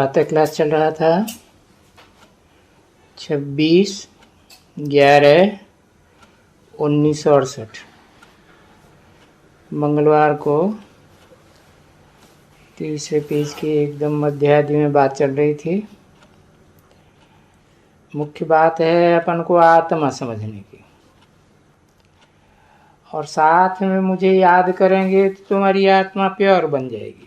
प्रातः क्लास चल रहा था 26/11/1968 मंगलवार को। तीसरे पेज की एकदम मध्यावधि में बात चल रही थी। मुख्य बात है अपन को आत्मा समझने की, और साथ में मुझे याद करेंगे तो तुम्हारी आत्मा प्योर बन जाएगी।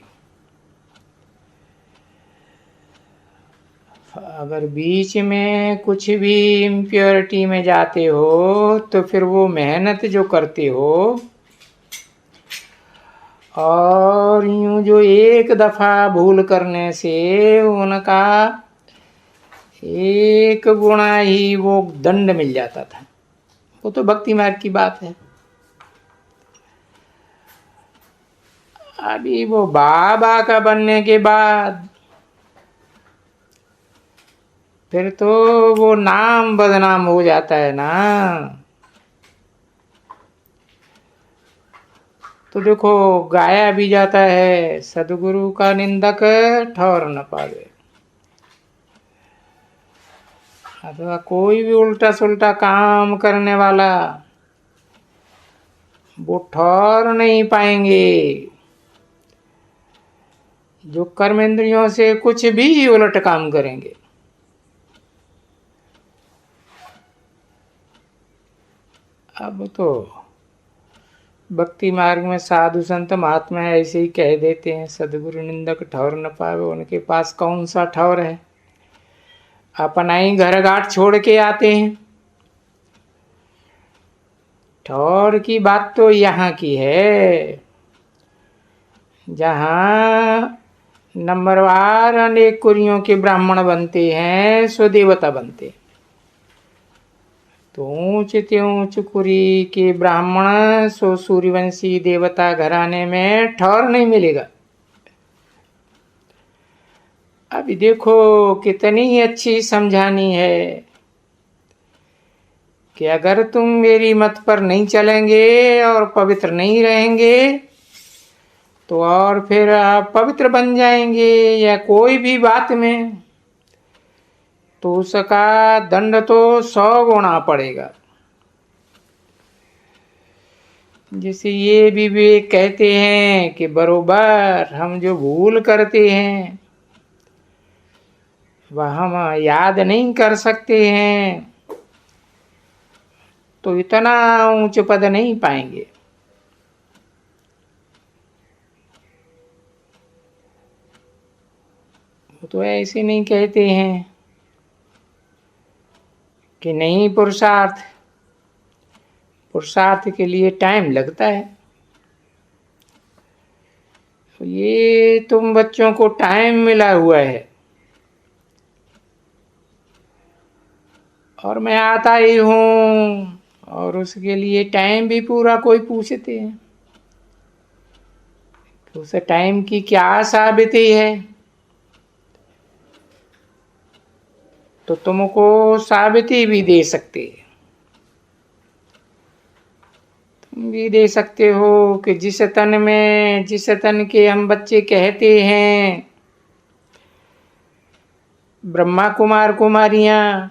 अगर बीच में कुछ भी इम्प्योरिटी में जाते हो तो फिर वो मेहनत जो करते हो और यूं जो एक दफा भूल करने से उनका 1 गुना ही वो दंड मिल जाता था। वो तो भक्ति मार्ग की बात है। अभी वो बाबा का बनने के बाद फिर तो वो नाम बदनाम हो जाता है ना। तो देखो, गाया भी जाता है, सदगुरु का निंदक ठौर न पावे। अथवा कोई भी उल्टा सुल्टा काम करने वाला वो ठौर नहीं पाएंगे। जो कर्मेंद्रियों से कुछ भी उलट काम करेंगे। अब तो भक्ति मार्ग में साधु संत महात्मा ऐसे ही कह देते हैं, सदगुरु निंदक ठौर न पावे। उनके पास कौन सा ठौर है? अपना ही घर घाट छोड़ के आते हैं। ठौर की बात तो यहाँ की है जहाँ नंबरवार अनेक कुरियों के ब्राह्मण बनते हैं, सो देवता बनते हैं। तो ऊंच ते ऊंच कुरी के ब्राह्मण सो सूर्यवंशी देवता घराने में ठौर नहीं मिलेगा। अभी देखो कितनी अच्छी समझानी है कि अगर तुम मेरी मत पर नहीं चलेंगे और पवित्र नहीं रहेंगे तो और फिर आप पवित्र बन जाएंगे या कोई भी बात में, तो उसका दंड तो 100 गुना पड़ेगा। जैसे ये भी विवेक कहते हैं कि बरोबर हम जो भूल करते हैं वह हम याद नहीं कर सकते हैं तो इतना ऊंच पद नहीं पाएंगे। वो तो ऐसे नहीं कहते हैं कि नहीं, पुरुषार्थ के लिए टाइम लगता है। तो ये तुम बच्चों को टाइम मिला हुआ है और मैं आता ही हूँ, और उसके लिए टाइम भी पूरा कोई पूछते हैं तो उस टाइम की क्या साबिती है? तो तुमको साबिती भी दे सकते हैं। तुम भी दे सकते हो कि जिस तन के हम बच्चे कहते हैं ब्रह्मा कुमार कुमारियां,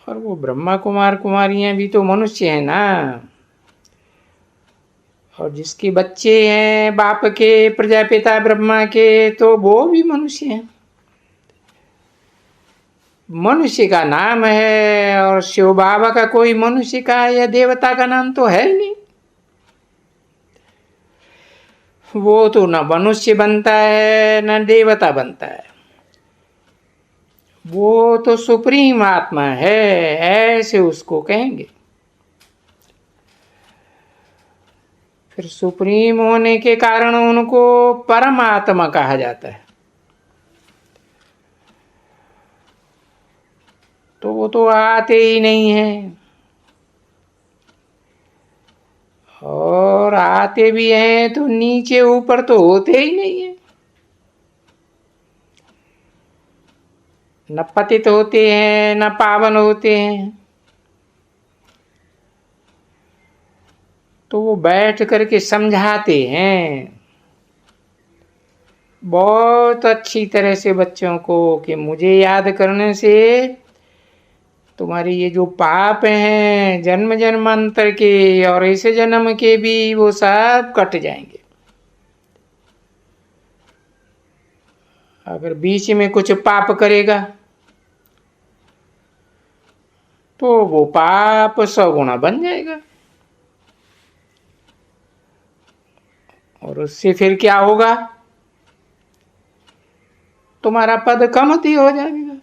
और वो ब्रह्मा कुमार कुमारियां भी तो मनुष्य हैं ना। और जिसके बच्चे हैं बाप के, प्रजापिता ब्रह्मा के, तो वो भी मनुष्य हैं। मनुष्य का नाम है और शिव बाबा का कोई मनुष्य का या देवता का नाम तो है नहीं। वो तो न मनुष्य बनता है न देवता बनता है, वो तो सुप्रीम आत्मा है, ऐसे उसको कहेंगे। फिर सुप्रीम होने के कारण उनको परमात्मा कहा जाता है। तो वो तो आते ही नहीं है, और आते भी हैं तो नीचे ऊपर तो होते ही नहीं है। न पतित होते हैं न पावन होते हैं। तो वो बैठ करके समझाते हैं, बहुत अच्छी तरह से बच्चों को कि मुझे याद करने से तुम्हारे ये जो पाप हैं जन्म जन्मांतर के और ऐसे जन्म के भी, वो सब कट जाएंगे। अगर बीच में कुछ पाप करेगा तो वो पाप 100 गुना बन जाएगा, और उससे फिर क्या होगा, तुम्हारा पद कमती हो जाएगा।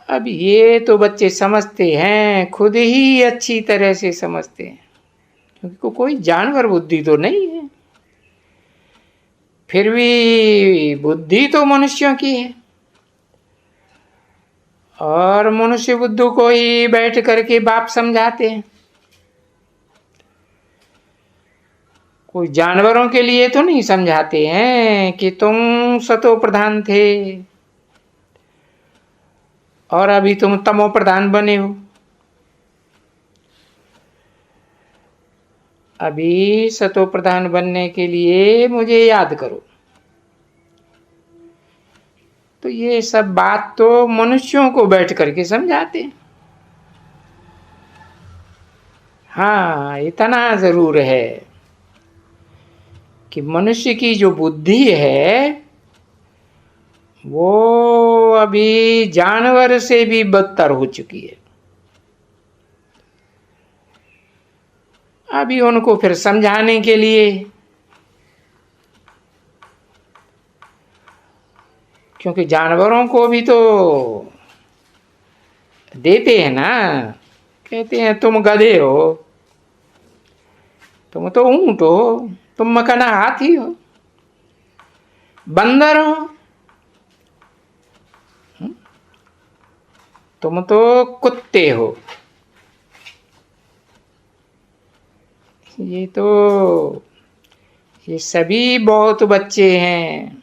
अब ये तो बच्चे समझते हैं, खुद ही अच्छी तरह से समझते हैं, क्योंकि कोई जानवर बुद्धि तो नहीं है, फिर भी बुद्धि तो मनुष्यों की है, और मनुष्य बुद्धि को ही बैठ करके बाप समझाते हैं। कोई जानवरों के लिए तो नहीं समझाते हैं कि तुम सतो प्रधान थे और अभी तुम तमो प्रधान बने हो, अभी सतो प्रधान बनने के लिए मुझे याद करो। तो ये सब बात तो मनुष्यों को बैठ करके समझाते हैं। हाँ, इतना जरूर है कि मनुष्य की जो बुद्धि है वो अभी जानवर से भी बदतर हो चुकी है। अभी उनको फिर समझाने के लिए, क्योंकि जानवरों को भी तो देते हैं ना, कहते हैं तुम गधे हो, तुम तो ऊंट हो, तुम मकाना हाथी हो, बंदर हो, तुम तो कुत्ते हो। ये सभी बहुत बच्चे हैं,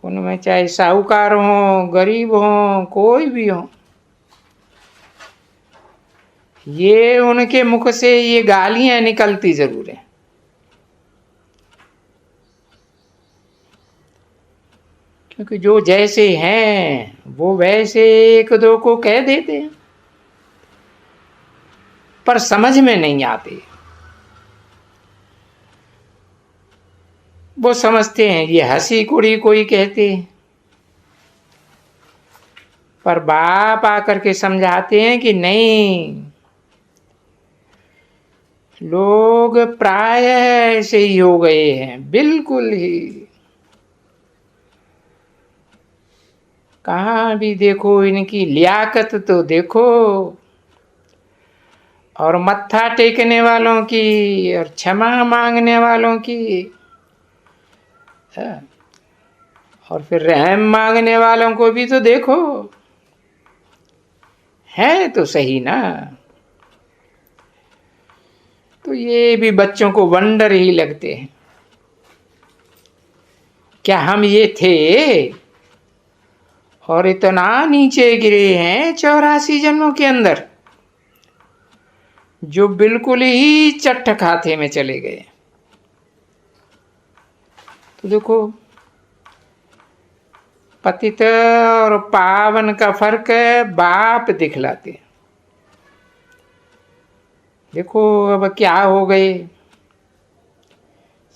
उनमें चाहे साहूकार हो, गरीब हो, कोई भी हो, ये उनके मुख से ये गालियां निकलती जरूर है। क्योंकि जो जैसे हैं वो वैसे एक दो को कह देते हैं, पर समझ में नहीं आते। वो समझते हैं ये हंसी कुड़ी कोई कहते हैं, पर बाप आकर के समझाते हैं कि नहीं, लोग प्राय ऐसे ही हो गए हैं, बिल्कुल ही। कहाँ भी देखो इनकी लियाकत तो देखो, और मत्था टेकने वालों की और क्षमा मांगने वालों की, और फिर रहम मांगने वालों को भी तो देखो, है तो सही ना। तो ये भी बच्चों को वंडर ही लगते हैं, क्या हम ये थे और इतना नीचे गिरे हैं 84 जन्मों के अंदर, जो बिल्कुल ही चट्ट खाते में चले गए। तो देखो, पतित और पावन का फर्क बाप दिखलाते हैं। देखो अब क्या हो गए,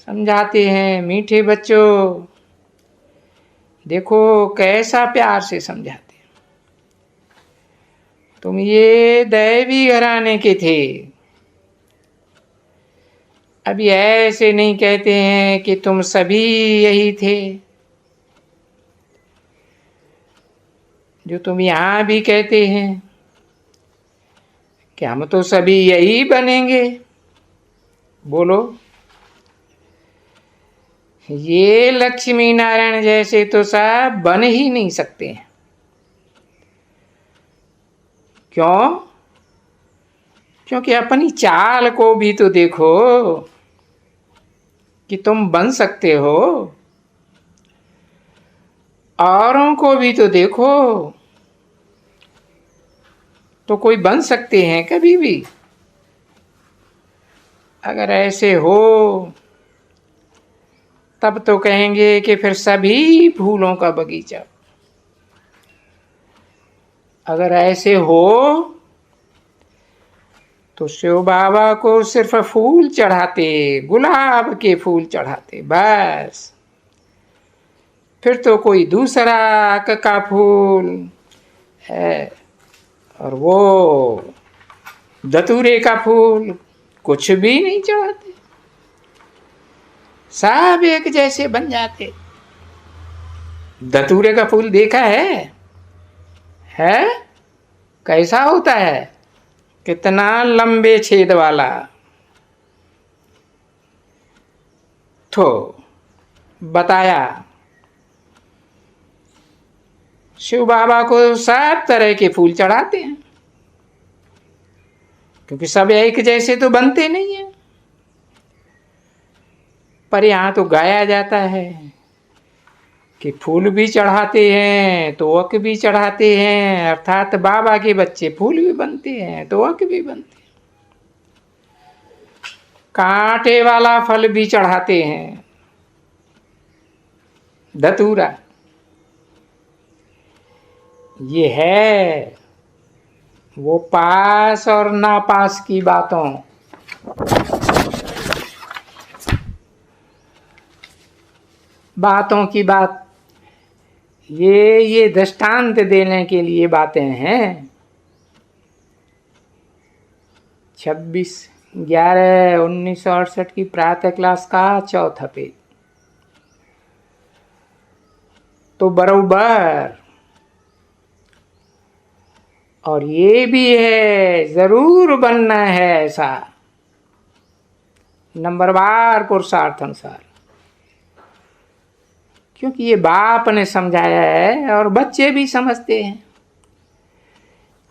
समझाते हैं, मीठे बच्चों देखो कैसा प्यार से समझाते हैं, तुम ये दैवी घराने के थे। अभी ऐसे नहीं कहते हैं कि तुम सभी यही थे, जो तुम यहां भी कहते हैं कि हम तो सभी यही बनेंगे। बोलो, ये लक्ष्मी नारायण जैसे तो सब बन ही नहीं सकते। क्यों? क्योंकि अपनी चाल को भी तो देखो कि तुम बन सकते हो, औरों को भी तो देखो, तो कोई बन सकते हैं कभी भी? अगर ऐसे हो तब तो कहेंगे कि फिर सभी फूलों का बगीचा। अगर ऐसे हो तो शिव बाबा को सिर्फ फूल चढ़ाते, गुलाब के फूल चढ़ाते बस। फिर तो कोई दूसरा का फूल है, और वो धतूरे का फूल कुछ भी नहीं चढ़ाते, सब एक जैसे बन जाते। धतूरे का फूल देखा है? कैसा होता है? कितना लंबे छेद वाला। तो बताया, शिव बाबा को सब तरह के फूल चढ़ाते हैं, क्योंकि सब एक जैसे तो बनते नहीं है। पर यहां तो गाया जाता है कि फूल भी चढ़ाते हैं तो अक भी चढ़ाते हैं, अर्थात बाबा के बच्चे फूल भी बनते हैं तो अक भी बनते हैं। कांटे वाला फल भी चढ़ाते हैं, धतूरा। ये है वो पास और नापास की बातों की बात। ये दृष्टांत देने के लिए बातें हैं। 26/11/1968 की प्रातः क्लास का चौथा पेज। तो बरोबर। और ये भी है, जरूर बनना है ऐसा, नंबरवार पुरुषार्थ अनुसार, क्योंकि ये बाप ने समझाया है और बच्चे भी समझते हैं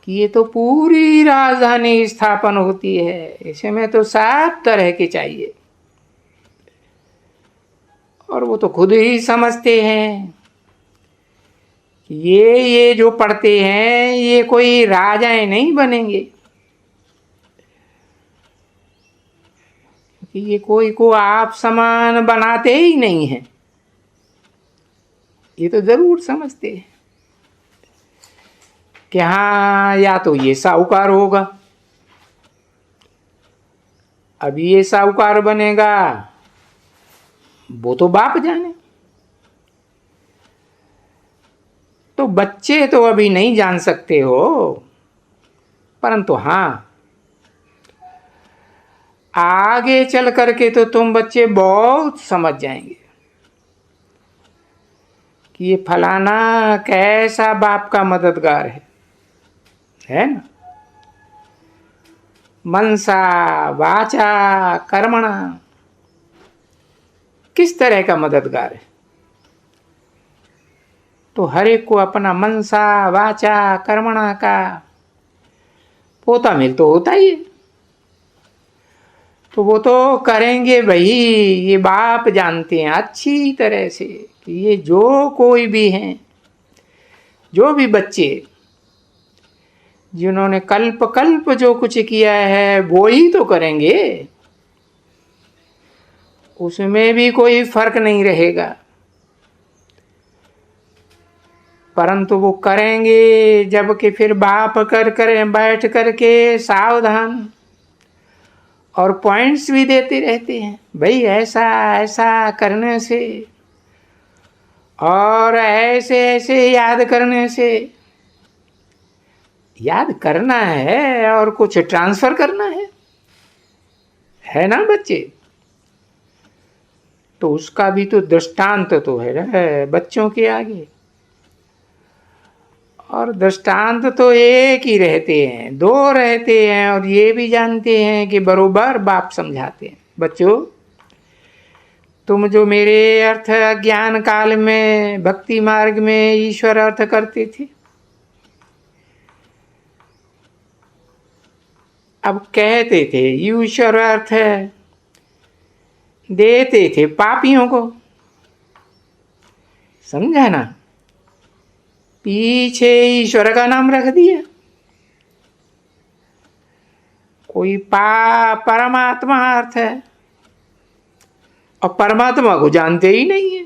कि ये तो पूरी राजधानी स्थापन होती है, इसमें तो सब तरह के चाहिए। और वो तो खुद ही समझते हैं कि ये जो पढ़ते हैं ये कोई राजाएं नहीं बनेंगे, कि ये कोई को आप समान बनाते ही नहीं हैं। ये तो जरूर समझते हैं कि हाँ, या तो ये साहूकार होगा, अब ये साहूकार बनेगा, वो तो बाप जाने। तो बच्चे तो अभी नहीं जान सकते हो, परंतु हाँ, आगे चल करके तो तुम बच्चे बहुत समझ जाएंगे कि ये फलाना कैसा बाप का मददगार है ना। मनसा वाचा कर्मणा, किस तरह का मददगार है? तो हर एक को अपना मनसा वाचा कर्मणा का पोता मिल तो होता ही है। तो वो तो करेंगे भाई, ये बाप जानते हैं अच्छी तरह से कि ये जो कोई भी हैं, जो भी बच्चे जिन्होंने कल्प कल्प जो कुछ किया है वो ही तो करेंगे, उसमें भी कोई फर्क नहीं रहेगा। परंतु वो करेंगे जबकि फिर बाप कर बैठ करके सावधान और पॉइंट्स भी देते रहते हैं, भाई ऐसा ऐसा करने से और ऐसे ऐसे याद करने से। याद करना है और कुछ ट्रांसफर करना है ना बच्चे? तो उसका भी तो दृष्टांत तो है बच्चों के आगे। और दृष्टांत तो एक ही रहते हैं, दो रहते हैं, और ये भी जानते हैं कि बरोबर बाप समझाते हैं, बच्चों तुम जो मेरे अर्थ ज्ञान काल में भक्ति मार्ग में ईश्वर अर्थ करते थे, अब कहते थे ईश्वर अर्थ देते थे पापियों को, समझा ना? पीछे ईश्वर का नाम रख दिया। कोई परमात्मा अर्थ है और परमात्मा को जानते ही नहीं है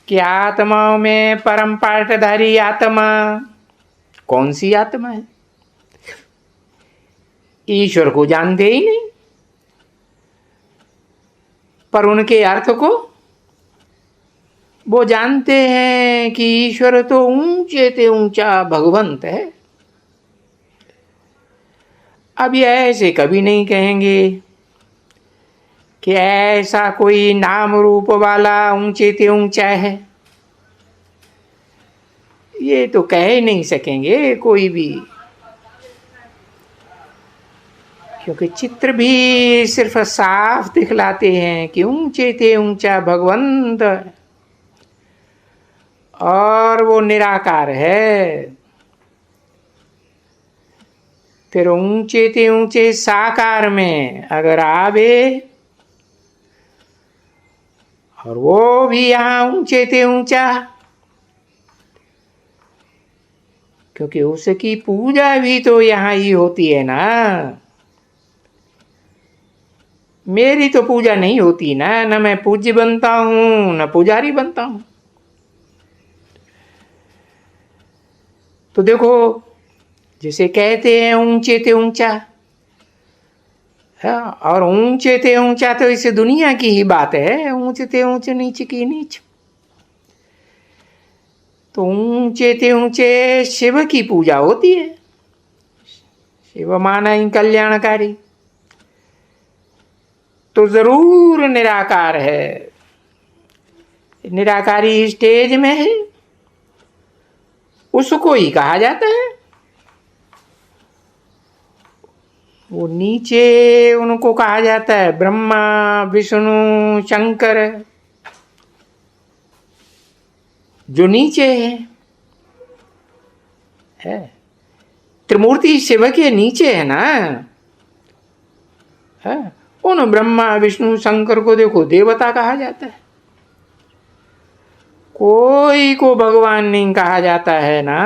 कि आत्माओं में परम पाठधारी आत्मा कौन सी आत्मा है। ईश्वर को जानते ही नहीं, पर उनके अर्थ को वो जानते हैं कि ईश्वर तो ऊंचे से ऊंचा भगवंत है। अब ये ऐसे कभी नहीं कहेंगे कि ऐसा कोई नाम रूप वाला ऊंचे से ऊंचा है, ये तो कह ही नहीं सकेंगे कोई भी, क्योंकि चित्र भी सिर्फ साफ दिखलाते हैं कि ऊंचे से ऊंचा भगवंत और वो निराकार है। फिर ऊंचे से ऊंचे साकार में अगर आवे और वो भी यहाँ ऊंचे से ऊंचा, क्योंकि उसकी पूजा भी तो यहाँ ही होती है ना। मेरी तो पूजा नहीं होती ना, न मैं पूज्य बनता हूं न पुजारी बनता हूं। तो देखो, जिसे कहते हैं ऊंचे से ऊंचा, और ऊंचे से ऊंचा तो इस दुनिया की ही बात है, ऊंचे से ऊंचे नीचे की नीच। तो ऊंचे से ऊंचे शिव की पूजा होती है, शिव माना ही कल्याणकारी, तो जरूर निराकार है। निराकारी स्टेज में है, उसको ही कहा जाता है। वो नीचे उनको कहा जाता है ब्रह्मा विष्णु शंकर, जो नीचे है। त्रिमूर्ति शिव के नीचे है ना, है। उन ब्रह्मा विष्णु शंकर को देखो देवता कहा जाता है, कोई को भगवान नहीं कहा जाता है ना।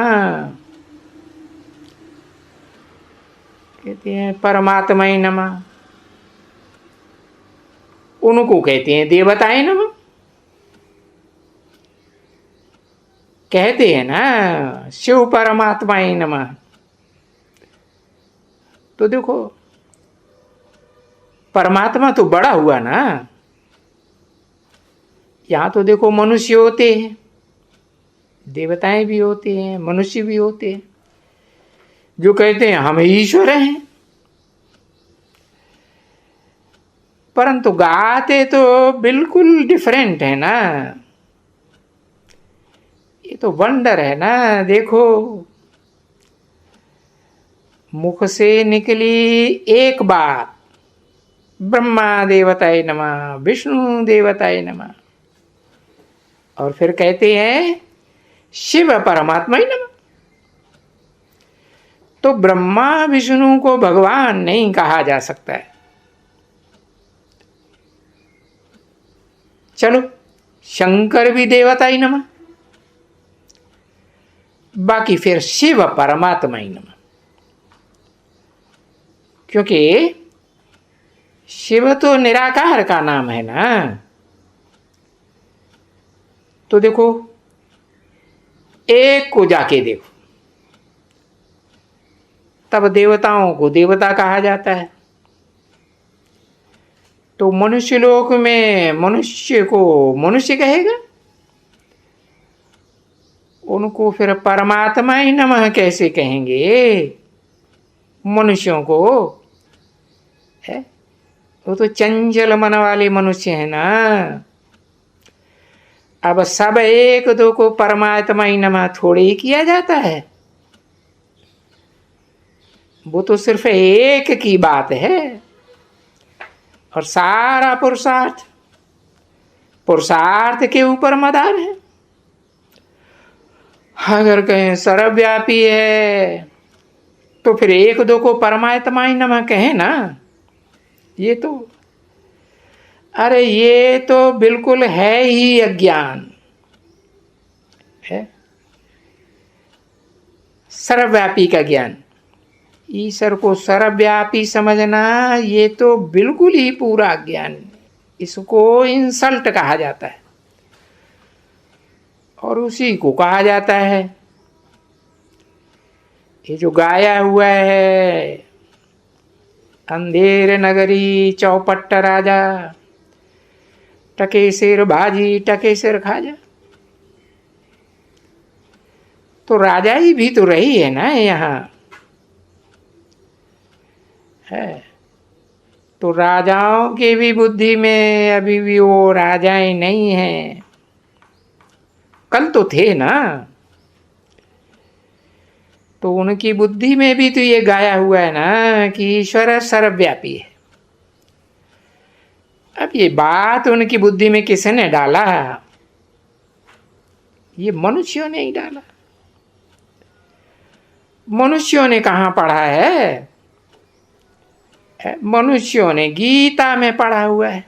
कहते हैं परमात्माय नमः, उनको कहते हैं देवताय नमः। कहते हैं ना शिव परमात्माय नमः। तो देखो परमात्मा तो बड़ा हुआ ना। यहां तो देखो मनुष्य होते हैं, देवताएं भी होते हैं, मनुष्य भी होते हैं, जो कहते हैं हम ईश्वर हैं, परंतु गाते तो बिल्कुल डिफरेंट है ना। ये तो वंडर है ना। देखो मुख से निकली एक बात, ब्रह्मा देवताय नमः, विष्णु देवताय नमः, और फिर कहते हैं शिव परमात्मा ही नमः। तो ब्रह्मा विष्णु को भगवान नहीं कहा जा सकता है। चलो शंकर भी देवता ही नमः, बाकी फिर शिव परमात्मा ही नमः, क्योंकि शिव तो निराकार का नाम है ना। तो देखो एक को जाके देखो, तब देवताओं को देवता कहा जाता है। तो मनुष्य लोक में मनुष्य को मनुष्य कहेगा, उनको फिर परमात्मा ही नमः कैसे कहेंगे मनुष्यों को, है। वो तो चंचल मन वाले मनुष्य है ना। अब सब एक दो को परमात्मा ही नमः थोड़े ही किया जाता है, वो तो सिर्फ एक की बात है। और सारा पुरुषार्थ के ऊपर मदार है। अगर कहें सर्वव्यापी है तो फिर एक दो को परमात्मा ही नमः कहे ना। ये तो अरे ये तो बिल्कुल है ही अज्ञान है, सर्वव्यापी का ज्ञान। ईश्वर को सर्वव्यापी समझना ये तो बिल्कुल ही पूरा ज्ञान। इसको इंसल्ट कहा जाता है और उसी को कहा जाता है ये जो गाया हुआ है, अंधेर नगरी चौपट्ट राजा, टके सिर भाजी टके सिर खाजा। तो राजाई भी तो रही है ना यहाँ है। तो राजाओं की भी बुद्धि में अभी भी वो राजाएं नहीं हैं, कल तो थे ना। तो उनकी बुद्धि में भी तो ये गाया हुआ है ना कि ईश्वर सर्वव्यापी है। अब ये बात उनकी बुद्धि में किसने डाला? ये मनुष्यों ने ही डाला। मनुष्यों ने कहाँ पढ़ा है? मनुष्यों ने गीता में पढ़ा हुआ है,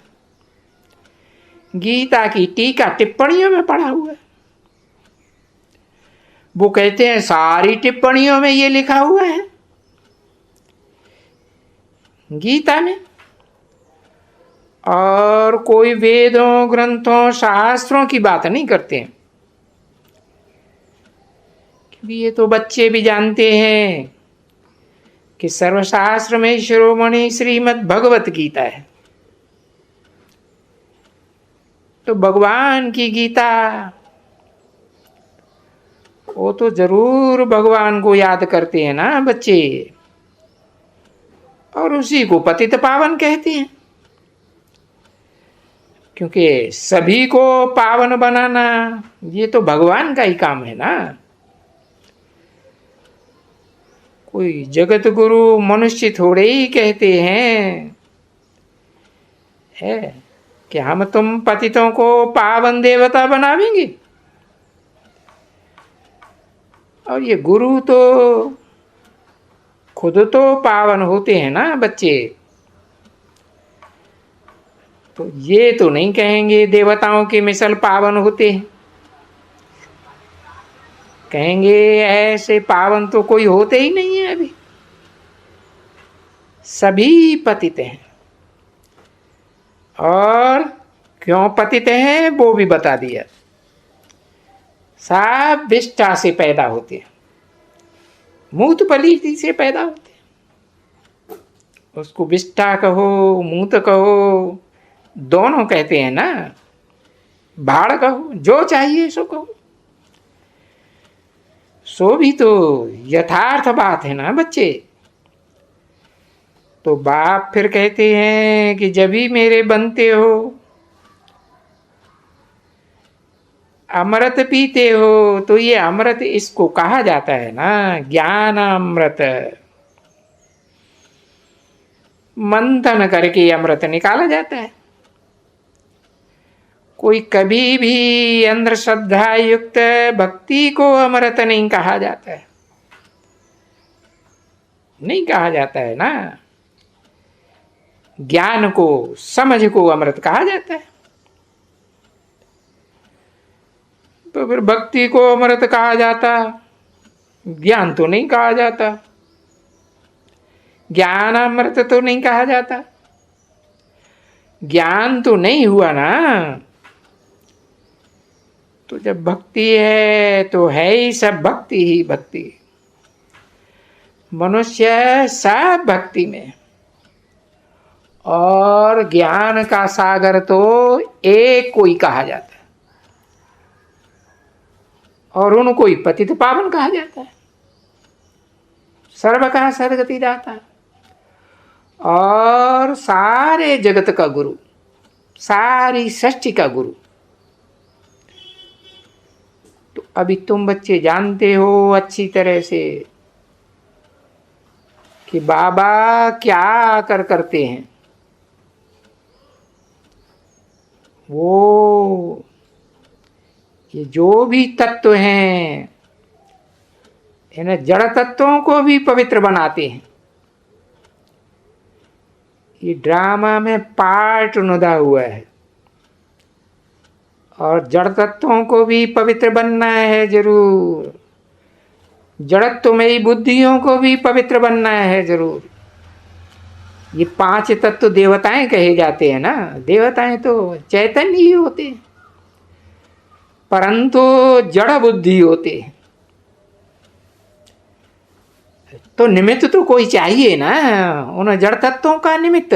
गीता की टीका टिप्पणियों में पढ़ा हुआ है। वो कहते हैं सारी टिप्पणियों में ये लिखा हुआ है गीता में, और कोई वेदों ग्रंथों शास्त्रों की बात नहीं करते हैं। क्योंकि ये तो बच्चे भी जानते हैं कि सर्वशास्त्र में शिरोमणि श्रीमद् भगवत गीता है। तो भगवान की गीता, वो तो जरूर भगवान को याद करते हैं ना बच्चे, और उसी को पतित पावन कहते हैं। क्योंकि सभी को पावन बनाना ये तो भगवान का ही काम है ना। कोई जगत गुरु मनुष्य थोड़े ही कहते हैं है कि हम तुम पतितों को पावन देवता बनावेंगे। और ये गुरु तो खुद तो पावन होते हैं ना बच्चे। तो ये तो नहीं कहेंगे देवताओं के मिसल पावन होते हैं, कहेंगे ऐसे पावन तो कोई होते ही नहीं है। अभी सभी पतित हैं, और क्यों पतित हैं वो भी बता दिया। सब विष्ठा से पैदा होते हैं, मूत पलीति से पैदा होते हैं। उसको विष्ठा कहो मूत कहो, दोनों कहते हैं ना, भाड़ कहो, जो चाहिए सो कहो। सो भी तो यथार्थ बात है ना बच्चे। तो बाप फिर कहते हैं कि जब भी मेरे बनते हो, अमृत पीते हो, तो ये अमृत इसको कहा जाता है ना ज्ञान अमृत। मंथन करके अमृत निकाला जाता है। कोई कभी भी अंधश्रद्धा युक्त भक्ति को अमृत नहीं कहा जाता है, नहीं कहा जाता है ना। ज्ञान को समझ को अमृत कहा जाता है। तो फिर भक्ति को अमृत कहा जाता, ज्ञान तो नहीं कहा जाता, ज्ञान अमृत तो नहीं कहा जाता। ज्ञान तो नहीं हुआ ना। तो जब भक्ति है तो है ही सब भक्ति ही भक्ति। मनुष्य सब भक्ति में, और ज्ञान का सागर तो एक को ही कहा जाता है, और उनको ही पतित पावन कहा जाता है। सर्व का सदगति दाता, और सारे जगत का गुरु, सारी सृष्टि का गुरु। तो अभी तुम बच्चे जानते हो अच्छी तरह से कि बाबा क्या करते हैं। वो ये जो भी तत्व हैं, इन्हें जड़ तत्वों को भी पवित्र बनाते हैं। ये ड्रामा में पार्ट नुदा हुआ है, और जड़ तत्वों को भी पवित्र बनना है जरूर। जड़त्वमयी बुद्धियों को भी पवित्र बनना है जरूर। ये 5 तत्व देवताएं कहे जाते हैं ना, देवताएं तो चैतन्य ही होते, परंतु जड़ बुद्धि होते। तो निमित्त तो कोई चाहिए ना उन जड़ तत्वों का निमित्त।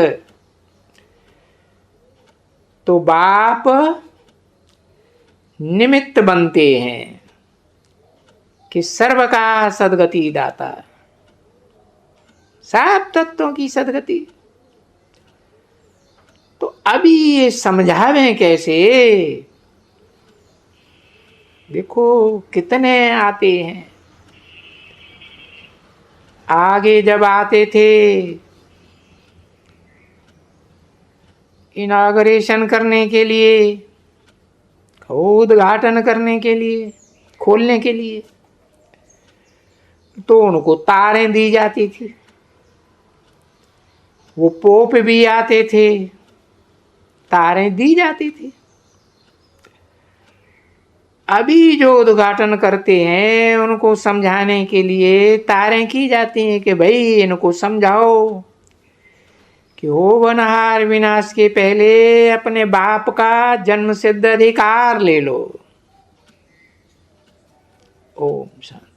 तो बाप निमित्त बनते हैं कि सर्व का सदगति दाता, सब तत्वों की सदगति। तो अभी ये समझावें कैसे? देखो कितने आते हैं। आगे जब आते थे इनॉग्रेशन करने के लिए, उद्घाटन करने के लिए, खोलने के लिए, तो उनको तारें दी जाती थी। वो पोप भी आते थे, तारें दी जाती थी। अभी जो उद्घाटन करते हैं उनको समझाने के लिए तारें की जाती हैं कि भाई इनको समझाओ कि होनहार विनाश के पहले अपने बाप का जन्म सिद्ध अधिकार ले लो। ओम शांति।